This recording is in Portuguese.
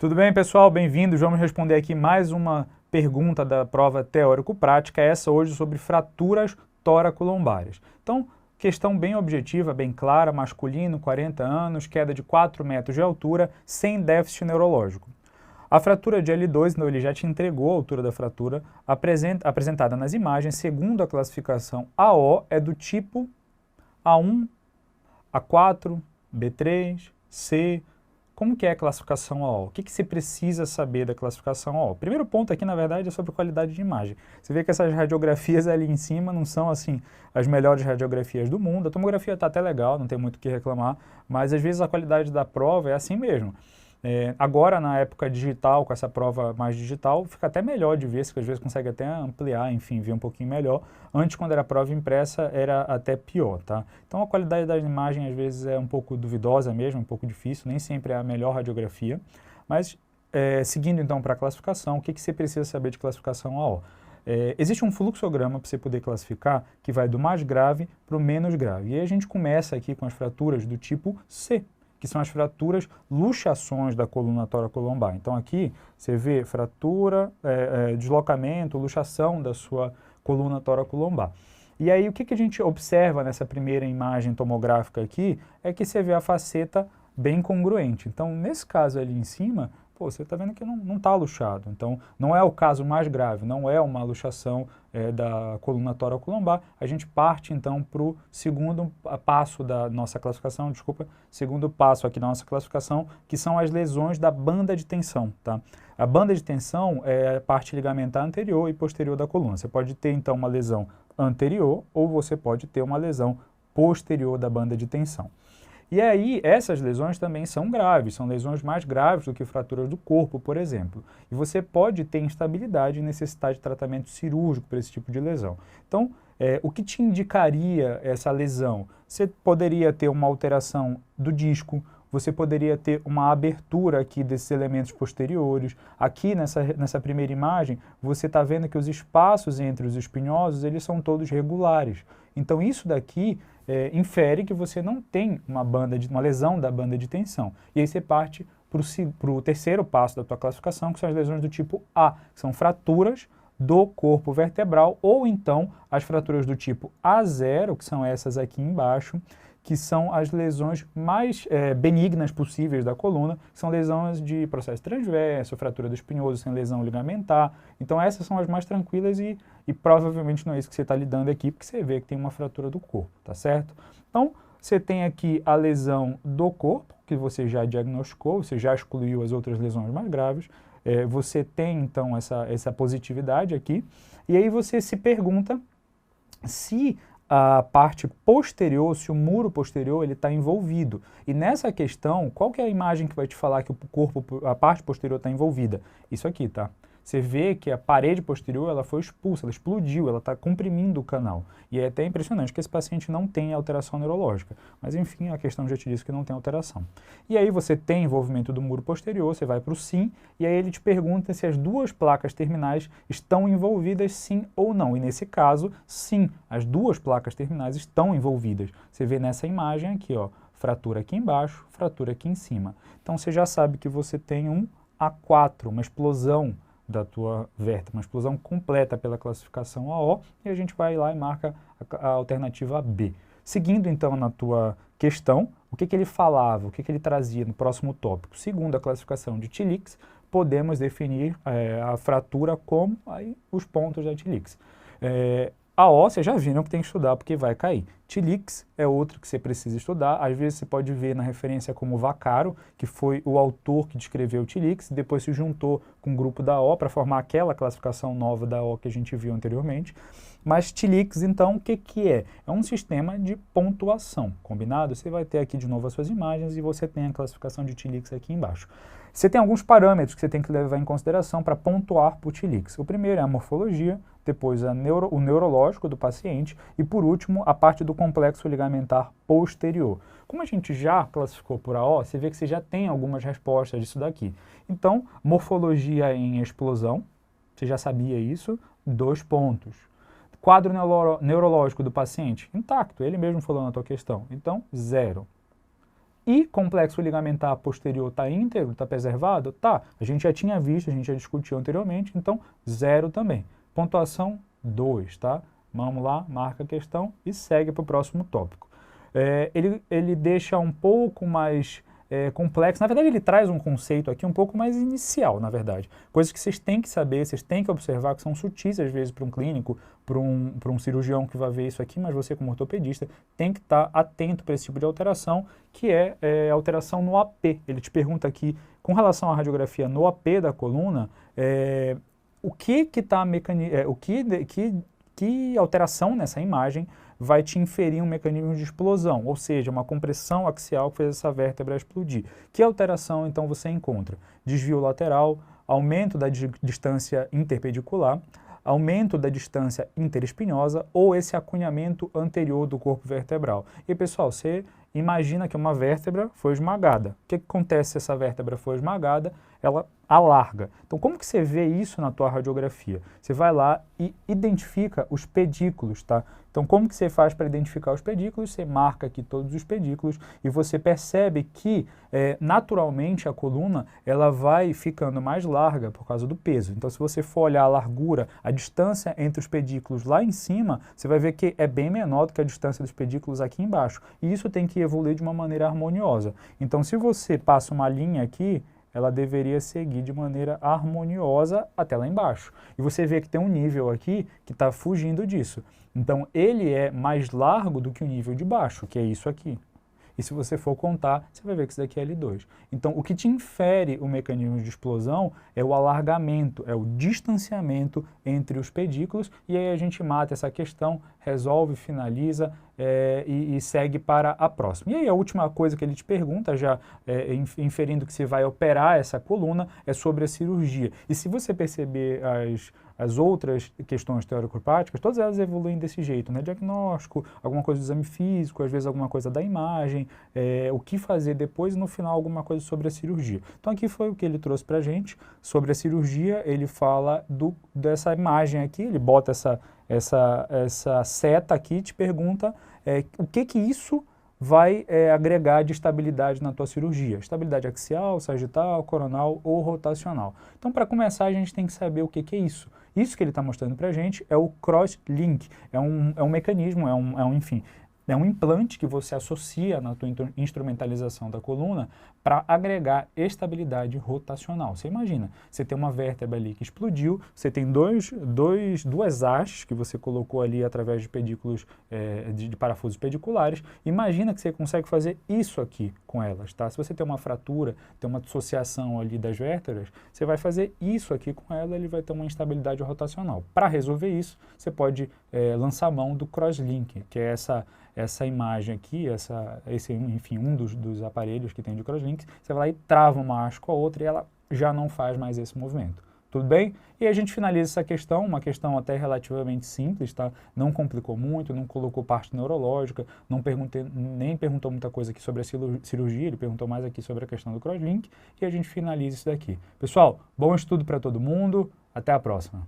Tudo bem, pessoal? Bem-vindos. Vamos responder aqui mais uma pergunta da prova teórico-prática, essa hoje sobre fraturas tóraco-lombares. Então, questão bem objetiva, bem clara, masculino, 40 anos, queda de 4 metros de altura, sem déficit neurológico. A fratura de L2, então ele já te entregou a altura da fratura, apresentada nas imagens, segundo a classificação AO, é do tipo A1, A4, B3, C. Como que é a classificação AO? O que você precisa saber da classificação AO? O primeiro ponto aqui, na verdade, é sobre qualidade de imagem. Você vê que essas radiografias ali em cima não são, assim, as melhores radiografias do mundo. A tomografia está até legal, não tem muito o que reclamar, mas às vezes a qualidade da prova é assim mesmo. Agora, na época digital, com essa prova mais digital, fica até melhor de ver, porque às vezes consegue até ampliar, enfim, ver um pouquinho melhor. Antes, quando era prova impressa, era até pior, tá? Então, a qualidade da imagem, às vezes, é um pouco duvidosa mesmo, um pouco difícil, nem sempre é a melhor radiografia. Mas, seguindo, então, para a classificação, o que você precisa saber de classificação AO? Existe um fluxograma para você poder classificar que vai do mais grave para o menos grave. E aí a gente começa aqui com as fraturas do tipo C, que são as fraturas, luxações da coluna tóraco-lombar. Então aqui você vê fratura, deslocamento, luxação da sua coluna tóraco-lombar. E aí o que a gente observa nessa primeira imagem tomográfica aqui é que você vê a faceta bem congruente. Então nesse caso ali em cima, pô, você está vendo que não está luxado. Então não é o caso mais grave, não é uma luxação da coluna tóraco-lombar. A gente parte então para o segundo passo da nossa classificação, segundo passo aqui da nossa classificação, que são as lesões da banda de tensão, tá? A banda de tensão é a parte ligamentar anterior e posterior da coluna. Você pode ter então uma lesão anterior ou você pode ter uma lesão posterior da banda de tensão. E aí, essas lesões também são graves, são lesões mais graves do que fraturas do corpo, por exemplo. E você pode ter instabilidade e necessitar de tratamento cirúrgico para esse tipo de lesão. Então, o que te indicaria essa lesão? Você poderia ter uma alteração do disco, você poderia ter uma abertura aqui desses elementos posteriores. Aqui nessa primeira imagem, você está vendo que os espaços entre os espinhosos, eles são todos regulares. Então isso daqui infere que você não tem uma lesão da banda de tensão. E aí você parte para o terceiro passo da tua classificação, que são as lesões do tipo A, que são fraturas do corpo vertebral, ou então as fraturas do tipo A0, que são essas aqui embaixo, que são as lesões mais benignas possíveis da coluna, que são lesões de processo transverso, fratura do espinhoso sem lesão ligamentar. Então essas são as mais tranquilas e provavelmente não é isso que você está lidando aqui, porque você vê que tem uma fratura do corpo, tá certo? Então você tem aqui a lesão do corpo, que você já diagnosticou, você já excluiu as outras lesões mais graves, você tem então essa positividade aqui, e aí você se pergunta se a parte posterior, se o muro posterior ele está envolvido. E nessa questão, qual que é a imagem que vai te falar que o corpo, a parte posterior está envolvida? Isso aqui, tá? Você vê que a parede posterior ela foi expulsa, ela explodiu, ela está comprimindo o canal. E é até impressionante que esse paciente não tem alteração neurológica. Mas enfim, a questão já te disse que não tem alteração. E aí você tem envolvimento do muro posterior, você vai para o sim, e aí ele te pergunta se as duas placas terminais estão envolvidas sim ou não. E nesse caso, sim, as duas placas terminais estão envolvidas. Você vê nessa imagem aqui, ó, fratura aqui embaixo, fratura aqui em cima. Então você já sabe que você tem um A4, uma explosão da tua vértebra, uma explosão completa pela classificação AO, e a gente vai lá e marca a alternativa B. Seguindo então na tua questão, o que ele falava, o que ele trazia no próximo tópico? Segundo a classificação de Tillich, podemos definir a fratura como aí, os pontos da Tillich. AO, vocês já viram que tem que estudar porque vai cair. Tillich é outro que você precisa estudar. Às vezes você pode ver na referência como Vaccaro, que foi o autor que descreveu Tillich, depois se juntou com o grupo da AO para formar aquela classificação nova da AO que a gente viu anteriormente. Mas Tillich, então, o que é? É um sistema de pontuação, combinado? Você vai ter aqui de novo as suas imagens e você tem a classificação de Tillich aqui embaixo. Você tem alguns parâmetros que você tem que levar em consideração para pontuar por Tillich. O primeiro é a morfologia, depois o neurológico do paciente e, por último, a parte do complexo ligamentar posterior. Como a gente já classificou por AO, você vê que você já tem algumas respostas disso daqui. Então, morfologia em explosão, você já sabia isso, 2 pontos. Quadro neurológico do paciente, intacto, ele mesmo falou na tua questão, então 0. E complexo ligamentar posterior está íntegro, está preservado? Tá, a gente já tinha visto, a gente já discutiu anteriormente, então 0 também. Pontuação 2, tá? Vamos lá, marca a questão e segue para o próximo tópico. Ele deixa um pouco mais complexo, na verdade ele traz um conceito aqui um pouco mais inicial, na verdade. Coisas que vocês têm que saber, vocês têm que observar, que são sutis às vezes para um clínico, para um cirurgião que vai ver isso aqui, mas você como ortopedista tem que estar atento para esse tipo de alteração, que é alteração no AP. Ele te pergunta aqui, com relação à radiografia no AP da coluna, que alteração nessa imagem vai te inferir um mecanismo de explosão, ou seja, uma compressão axial que fez essa vértebra explodir. Que alteração, então, você encontra? Desvio lateral, aumento da distância interpedicular, aumento da distância interespinhosa ou esse acunhamento anterior do corpo vertebral. E, pessoal, você imagina que uma vértebra foi esmagada. O que acontece se essa vértebra foi esmagada? Ela alarga. Então, como que você vê isso na tua radiografia? Você vai lá e identifica os pedículos, tá? Então, como que você faz para identificar os pedículos? Você marca aqui todos os pedículos e você percebe que, naturalmente, a coluna ela vai ficando mais larga por causa do peso. Então, se você for olhar a largura, a distância entre os pedículos lá em cima, você vai ver que é bem menor do que a distância dos pedículos aqui embaixo. E isso tem que evoluir de uma maneira harmoniosa. Então, se você passa uma linha aqui, ela deveria seguir de maneira harmoniosa até lá embaixo. E você vê que tem um nível aqui que está fugindo disso. Então, ele é mais largo do que o nível de baixo, que é isso aqui. E se você for contar, você vai ver que isso daqui é L2. Então, o que te infere o mecanismo de explosão é o alargamento, é o distanciamento entre os pedículos, e aí a gente mata essa questão, resolve, finaliza e segue para a próxima. E aí a última coisa que ele te pergunta, já inferindo que você vai operar essa coluna, é sobre a cirurgia. E se você perceber as outras questões teórico-práticas, todas elas evoluem desse jeito, né? Diagnóstico, alguma coisa do exame físico, às vezes alguma coisa da imagem, o que fazer depois e no final alguma coisa sobre a cirurgia. Então aqui foi o que ele trouxe pra gente sobre a cirurgia. Ele fala dessa imagem aqui, ele bota essa seta aqui e te pergunta o que isso vai agregar de estabilidade na tua cirurgia. Estabilidade axial, sagital, coronal ou rotacional. Então, para começar, a gente tem que saber o que é isso. Isso que ele está mostrando para a gente é o crosslink, é um mecanismo, enfim, é um implante que você associa na tua instrumentalização da coluna para agregar estabilidade rotacional. Você imagina, você tem uma vértebra ali que explodiu, você tem duas hastes que você colocou ali através de pedículos, de parafusos pediculares. Imagina que você consegue fazer isso aqui com elas, tá? Se você tem uma fratura, tem uma dissociação ali das vértebras, você vai fazer isso aqui com ela, ele vai ter uma instabilidade rotacional. Para resolver isso, você pode lançar mão do crosslink, que é essa imagem aqui, enfim, um dos aparelhos que tem de crosslink, você vai lá e trava uma haste com a outra e ela já não faz mais esse movimento. Tudo bem? E a gente finaliza essa questão, uma questão até relativamente simples, tá? Não complicou muito, não colocou parte neurológica, nem perguntou muita coisa aqui sobre a cirurgia, ele perguntou mais aqui sobre a questão do crosslink, e a gente finaliza isso daqui. Pessoal, bom estudo para todo mundo, até a próxima.